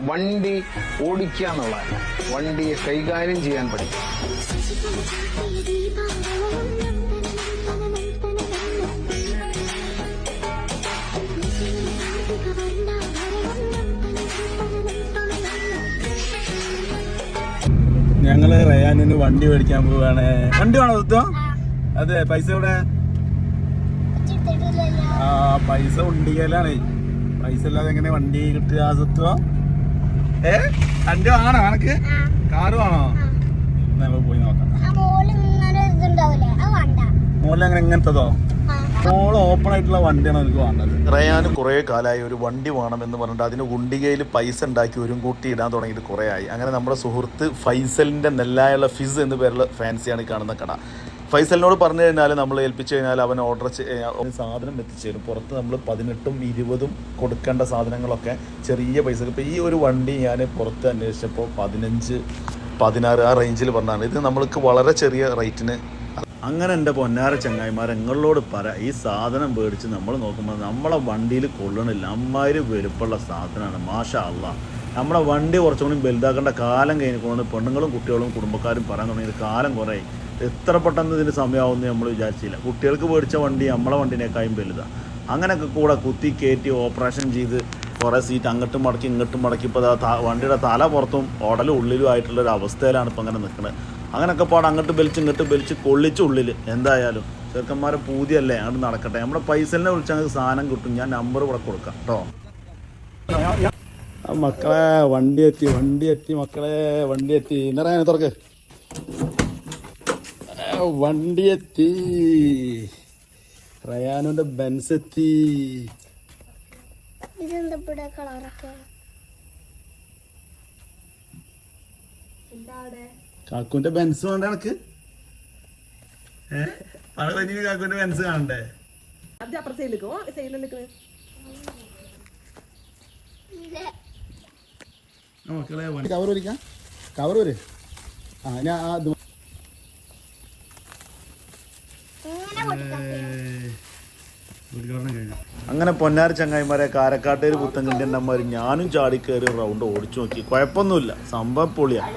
വണ്ടി ഓടിക്കുക എന്നുള്ളതല്ല, വണ്ടിയെ കൈകാര്യം ചെയ്യാൻ പഠിക്കും. ഞങ്ങള് റയാനിന് വണ്ടി മേടിക്കാൻ പോവാണ്. വണ്ടി വേണോ സുത്തോ? അതെ, പൈസ ഇവിടെ പൈസ ഉണ്ടികലാണ്. പൈസ ഇല്ലാതെ എങ്ങനെ വണ്ടി കിട്ടുക സുത്തോ? വണ്ടി വാങ്ങണോ? കണക്ക് കാറ് വേണോ? നമുക്ക് പോയി നോക്കാം. മോളിൽ എങ്ങനത്തതോ? മോൾ ഓപ്പൺ ആയിട്ടുള്ള വണ്ടിയാണ് എനിക്ക് വേണ്ടത്. റയാന് കുറേ കാലമായി ഒരു വണ്ടി വേണം എന്ന് പറഞ്ഞിട്ട് അതിന് ഉണ്ടികയിൽ പൈസ ഉണ്ടാക്കി ഒരു കൂട്ടി ഇടാൻ തുടങ്ങിയിട്ട് കുറേ ആയി. അങ്ങനെ നമ്മുടെ സുഹൃത്ത് ഫൈസലിൻ്റെ നെല്ലായുള്ള ഫിസ് എന്ന് പേരുള്ള ഫാൻസിയാണ് ഈ കാണുന്ന കട. ഫൈസലിനോട് പറഞ്ഞു കഴിഞ്ഞാൽ നമ്മൾ ഏൽപ്പിച്ചു കഴിഞ്ഞാൽ അവൻ ഓർഡർ സാധനം എത്തിച്ചു തരും. പുറത്ത് നമ്മൾ 18ഉം 20ഉം കൊടുക്കേണ്ട സാധനങ്ങളൊക്കെ ചെറിയ പൈസ. ഇപ്പോൾ ഈ ഒരു വണ്ടി ഞാൻ പുറത്ത് അന്വേഷിച്ചപ്പോൾ 15, 16 ആ റേഞ്ചിൽ പറഞ്ഞാണ്. ഇത് നമ്മൾക്ക് വളരെ ചെറിയ റേറ്റിന്. അങ്ങനെ എൻ്റെ പൊന്നാര ചങ്ങായിമാർ നിങ്ങളോട് ഈ സാധനം മേടിച്ച് നമ്മൾ നോക്കുമ്പോൾ നമ്മളെ വണ്ടിയിൽ കൊള്ളണില്ല. അമ്മാതിരി വലുപ്പമുള്ള സാധനമാണ്. മാഷാ അല്ലാ. നമ്മളെ വണ്ടി കുറച്ചുകൂടി വലുതാക്കേണ്ട കാലം കഴിഞ്ഞിക്കൊണ്ട് പെണ്ണുങ്ങളും കുട്ടികളും കുടുംബക്കാരും പറയാൻ തുടങ്ങിയത് കാലം കുറേ. എത്ര പെട്ടെന്ന് ഇതിന് സമയമാവുമെന്ന് നമ്മൾ വിചാരിച്ചില്ല. കുട്ടികൾക്ക് മേടിച്ച വണ്ടി നമ്മളെ വണ്ടിനേക്കാളും വലുതാണ്. അങ്ങനെയൊക്കെ കൂടെ കുത്തി കയറ്റി ഓപ്പറേഷൻ ചെയ്ത് കുറേ സീറ്റ് അങ്ങോട്ടും മടക്കി ഇങ്ങോട്ടും മടക്കി ഇപ്പോൾ വണ്ടിയുടെ തല പുറത്തും ഉടലും ഉള്ളിലും ആയിട്ടുള്ളൊരു അവസ്ഥയിലാണ് ഇപ്പോൾ അങ്ങനെ നിൽക്കുന്നത്. അങ്ങനെയൊക്കെ പാടെ അങ്ങോട്ട് വലിച്ച് ഇങ്ങോട്ട് വലിച്ച് കൊള്ളിച്ച് ഉള്ളിൽ. എന്തായാലും ചെറുക്കന്മാരെ പൂതിയല്ലേ, അങ്ങോട്ട് നടക്കട്ടെ. നമ്മുടെ പൈസലിനെ വിളിച്ചാൽ ഞങ്ങൾക്ക് സാധനം കിട്ടും. ഞാൻ നമ്പർ ഇവിടെ കൊടുക്കാം കേട്ടോ. മക്കളെ വണ്ടി എത്തി മക്കളെ, വണ്ടി എത്തി. ഇന്നലെ തുറക്ക്. വണ്ടി എത്തി. റയാനുന്റെ ബെൻസ് എത്തി. കാക്കുന്റെ ബെൻസ് വേണ്ട കണക്ക്. കാക്കുന്റെ ബെൻസ് കാണണ്ടേ? മക്കളെ കവർ വരിക്കാം. കവർ വരെ അങ്ങനെ പൊന്നാര ചങ്ങായിമാരെ കാരക്കാട്ടേര് പുത്തൻചിൻ്റെ അമ്മമാർ ഞാനും ചാടിക്കയറി റൗണ്ട് ഓടിച്ചു നോക്കി. കുഴപ്പമൊന്നുമില്ല, സംഭവം പൊളിയാണ്.